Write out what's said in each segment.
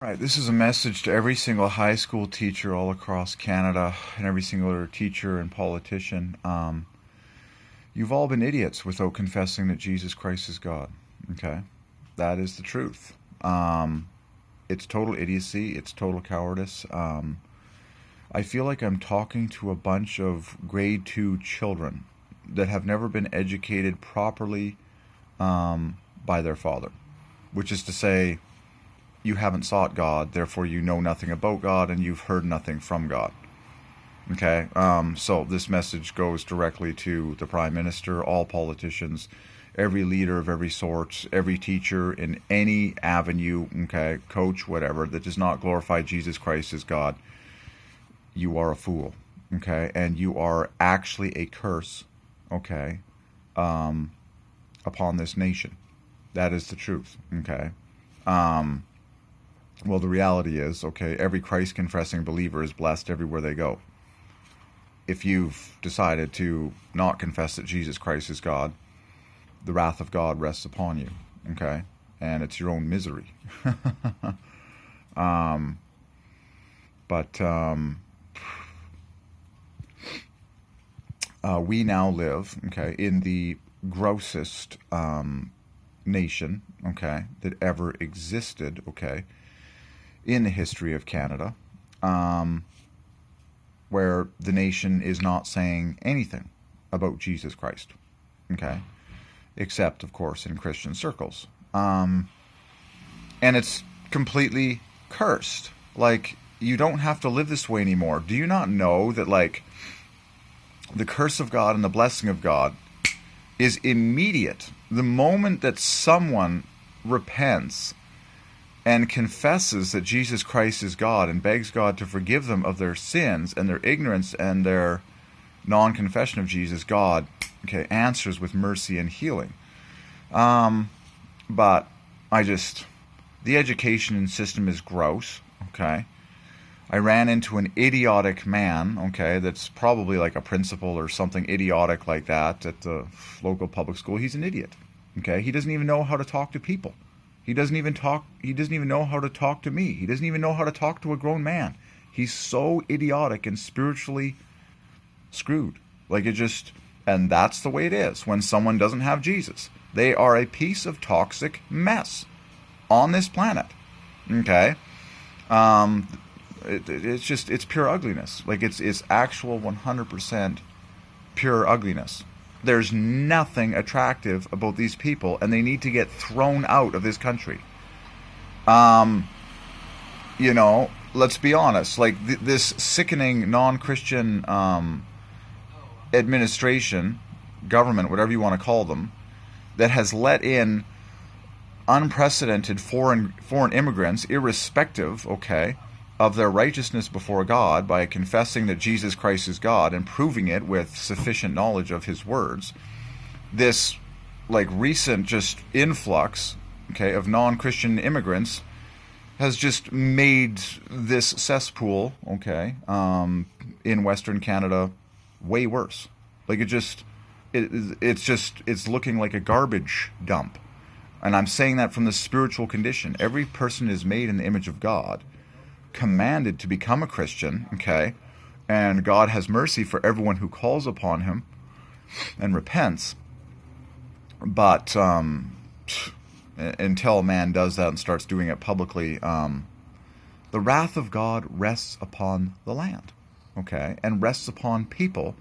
Right, this is a message to every single high school teacher all across Canada and every single teacher and politician. You've all been idiots without confessing that Jesus Christ is God. Okay? That is the truth. It's total idiocy. It's total cowardice. I feel like I'm talking to a bunch of grade 2 children that have never been educated properly by their father, which is to say, you haven't sought God, therefore you know nothing about God and you've heard nothing from God. Okay, so this message goes directly to the Prime Minister, all politicians, every leader of every sort, every teacher in any avenue, okay, coach, whatever, that does not glorify Jesus Christ as God. You are a fool, okay, and you are actually a curse, okay, upon this nation. That is the truth, okay. Well, the reality is, okay, every Christ-confessing believer is blessed everywhere they go. If you've decided to not confess that Jesus Christ is God, the wrath of God rests upon you, okay? And it's your own misery. We now live, okay, in the grossest nation, okay, that ever existed, okay, in the history of Canada, where the nation is not saying anything about Jesus Christ, okay, except, of course, in Christian circles. And it's completely cursed. Like, you don't have to live this way anymore. Do you not know that, like, the curse of God and the blessing of God is immediate? The moment that someone repents and confesses that Jesus Christ is God and begs God to forgive them of their sins and their ignorance and their non-confession of Jesus, God, okay, answers with mercy and healing. But the education system is gross, okay. I ran into an idiotic man, okay, that's probably like a principal or something idiotic like that at the local public school. He's an idiot, okay. He doesn't even know how to talk to people. He doesn't even know how to talk to me. He doesn't even know how to talk to a grown man. He's so idiotic and spiritually screwed. And that's the way it is when someone doesn't have Jesus. They are a piece of toxic mess on this planet. Okay? It's pure ugliness. Like, it's actual 100% pure ugliness. There's nothing attractive about these people, and they need to get thrown out of this country. Let's be honest. Like, this sickening non-Christian administration, government, whatever you want to call them, that has let in unprecedented foreign immigrants, irrespective, okay, of their righteousness before God, by confessing that Jesus Christ is God and proving it with sufficient knowledge of his words. This, like, recent just influx, okay, of non-Christian immigrants has just made this cesspool, okay, in Western Canada way worse. Like, it's looking like a garbage dump. And I'm saying that from the spiritual condition. Every person is made in the image of God, commanded to become a Christian, okay, and God has mercy for everyone who calls upon him and repents. But until man does that and starts doing it publicly, the wrath of God rests upon the land, okay, and rests upon people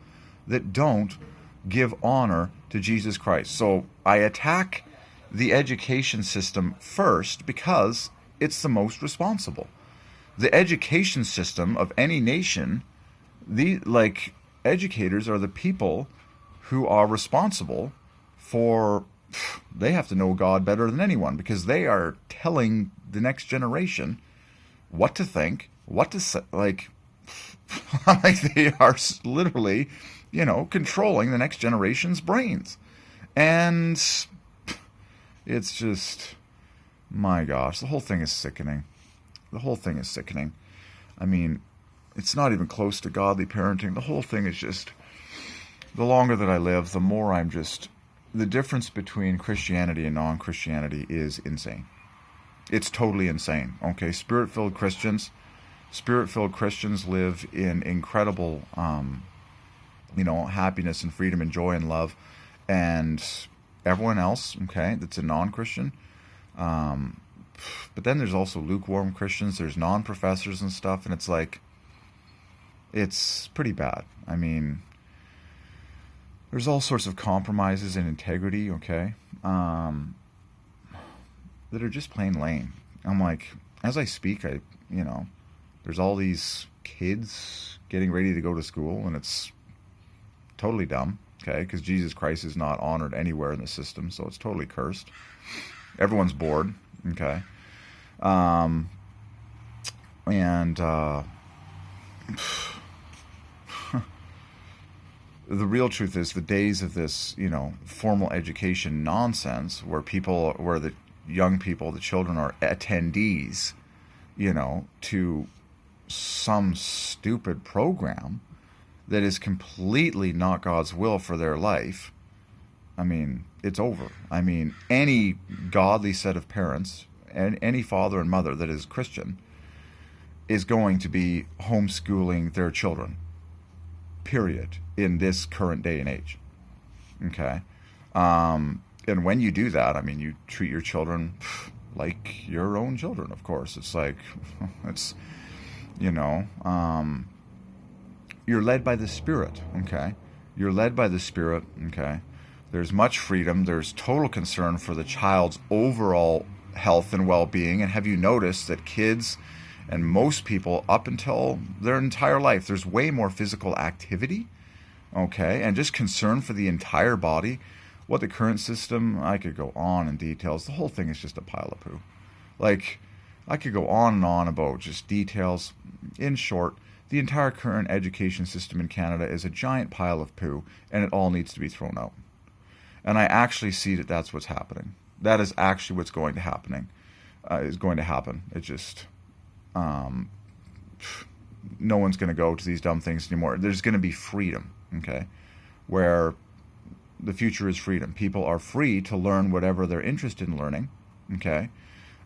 that don't give honor to Jesus Christ. So I attack the education system first because it's the most responsible. The education system of any nation, educators are the people who are responsible for, they have to know God better than anyone, because they are telling the next generation what to think, what to say, like they are literally, controlling the next generation's brains. And it's just, my gosh, the whole thing is sickening. The whole thing is sickening. I mean, it's not even close to godly parenting. The whole thing is just, the longer that I live, the more the difference between Christianity and non-Christianity is insane. It's totally insane. Okay, Spirit-filled Christians live in incredible, happiness and freedom and joy and love, and everyone else, okay, that's a non-Christian. But then there's also lukewarm Christians. There's non-professors and stuff, and it's like, it's pretty bad. I mean, there's all sorts of compromises in integrity, okay, that are just plain lame. I'm like, as I speak, there's all these kids getting ready to go to school, and it's totally dumb, okay, because Jesus Christ is not honored anywhere in the system, so it's totally cursed. Everyone's bored, okay, and the real truth is the days of this, formal education nonsense where the young people, the children are attendees, to some stupid program that is completely not God's will for their life. I mean, it's over. I mean, any godly set of parents and any father and mother that is Christian is going to be homeschooling their children, period, in this current day and age. Okay? And when you do that, I mean, you treat your children like your own children, of course. It's like, you're led by the Spirit, okay? You're led by the Spirit, okay? There's much freedom. There's total concern for the child's overall health and well-being. And have you noticed that kids and most people, up until their entire life, there's way more physical activity, okay? And just concern for the entire body. What the current system, I could go on in details. The whole thing is just a pile of poo. Like, I could go on and on about just details. In short, the entire current education system in Canada is a giant pile of poo, and it all needs to be thrown out. And I actually see that that's what's happening. That is actually what's going to happen. It just, no one's going to go to these dumb things anymore. There's going to be freedom, okay, where the future is freedom. People are free to learn whatever they're interested in learning, okay,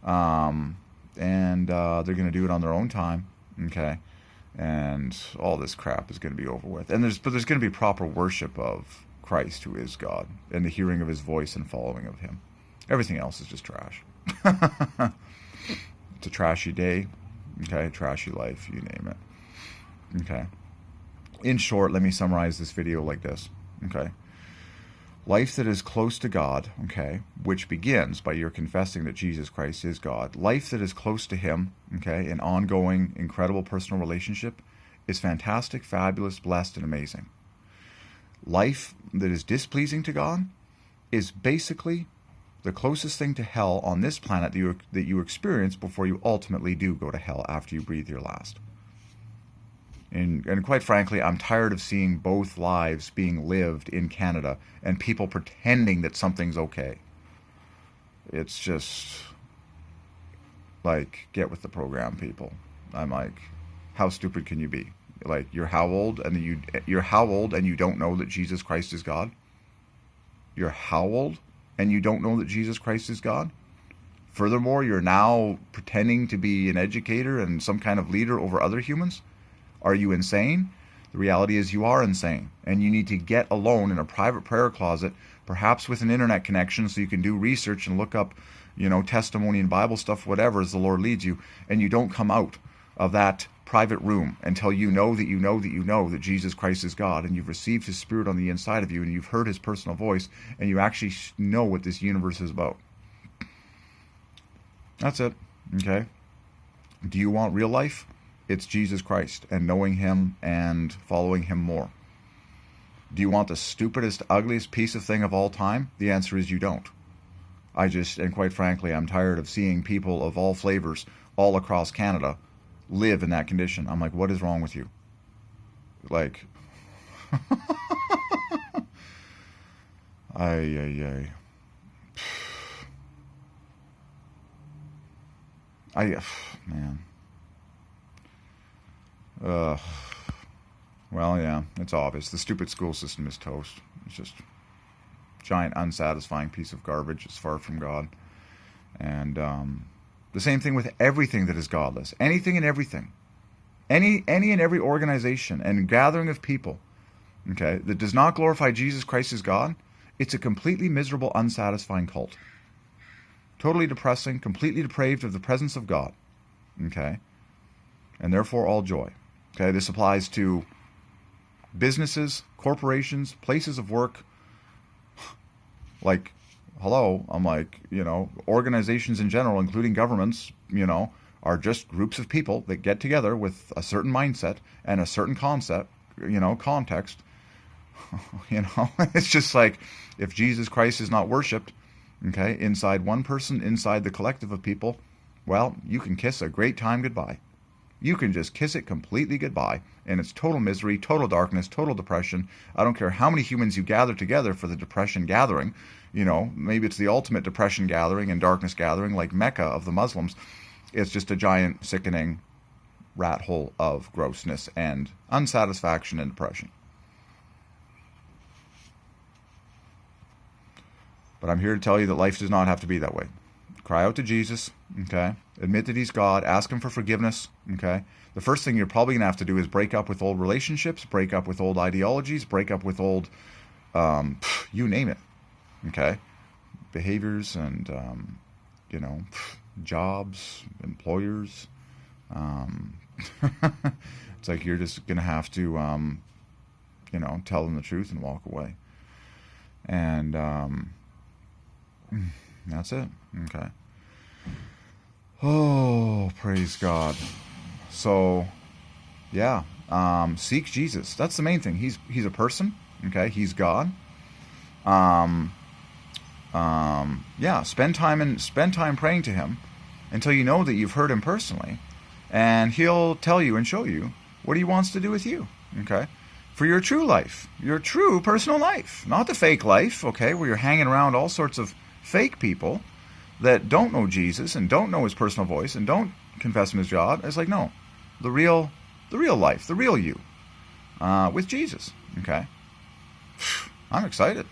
and they're going to do it on their own time, okay, and all this crap is going to be over with. And there's going to be proper worship of Christ, who is God, and the hearing of His voice and following of Him. Everything else is just trash. It's a trashy day, okay, a trashy life, you name it, okay. In short, let me summarize this video like this, okay. Life that is close to God, okay, which begins by your confessing that Jesus Christ is God. Life that is close to Him, okay, an ongoing, incredible personal relationship is fantastic, fabulous, blessed, and amazing. Life that is displeasing to God is basically the closest thing to hell on this planet that you experience before you ultimately do go to hell after you breathe your last. And quite frankly, I'm tired of seeing both lives being lived in Canada and people pretending that something's okay. It's just like, get with the program, people. I'm like, how stupid can you be? Like, you're how old and you don't know that Jesus Christ is God? You're how old and you don't know that Jesus Christ is God? Furthermore, you're now pretending to be an educator and some kind of leader over other humans? Are you insane? The reality is you are insane, and you need to get alone in a private prayer closet, perhaps with an internet connection so you can do research and look up, testimony and Bible stuff, whatever, as the Lord leads you, and you don't come out of that private room until you know that Jesus Christ is God, and you've received His Spirit on the inside of you, and you've heard His personal voice, and you actually know what this universe is about. That's it, okay? Do you want real life? It's Jesus Christ and knowing Him and following Him more. Do you want the stupidest, ugliest piece of thing of all time? The answer is you don't. And quite frankly, I'm tired of seeing people of all flavors all across Canada live in that condition. I'm like, what is wrong with you? Like, man. Well, yeah, it's obvious. The stupid school system is toast. It's just a giant, unsatisfying piece of garbage. It's far from God. And The same thing with everything that is godless. Anything and everything. Any and every organization and gathering of people, okay, that does not glorify Jesus Christ as God, it's a completely miserable, unsatisfying cult. Totally depressing, completely depraved of the presence of God. Okay? And therefore all joy. Okay, this applies to businesses, corporations, places of work. Like, hello, I'm like, organizations in general, including governments, are just groups of people that get together with a certain mindset and a certain concept, context. It's just like, if Jesus Christ is not worshipped, okay, inside one person, inside the collective of people, well, you can kiss a great time goodbye. You can just kiss it completely goodbye, and it's total misery, total darkness, total depression. I don't care how many humans you gather together for the depression gathering. Maybe it's the ultimate depression gathering and darkness gathering, like Mecca of the Muslims. It's just a giant, sickening rat hole of grossness and unsatisfaction and depression. But I'm here to tell you that life does not have to be that way. Cry out to Jesus, okay? Admit that he's God. Ask him for forgiveness, okay? The first thing you're probably going to have to do is break up with old relationships, break up with old ideologies, break up with old, you name it, okay? Behaviors and, jobs, employers. It's like you're just going to have to, tell them the truth and walk away. And that's it. Okay. Oh, praise God. So, yeah, seek Jesus. That's the main thing. He's a person. Okay, he's God. Spend time praying to him until you know that you've heard him personally, and he'll tell you and show you what he wants to do with you. Okay, for your true life, your true personal life, not the fake life. Okay, where you're hanging around all sorts of fake people that don't know Jesus and don't know his personal voice and don't confess him as God. It's like, no, the real life, the real you, with Jesus. Okay, I'm excited.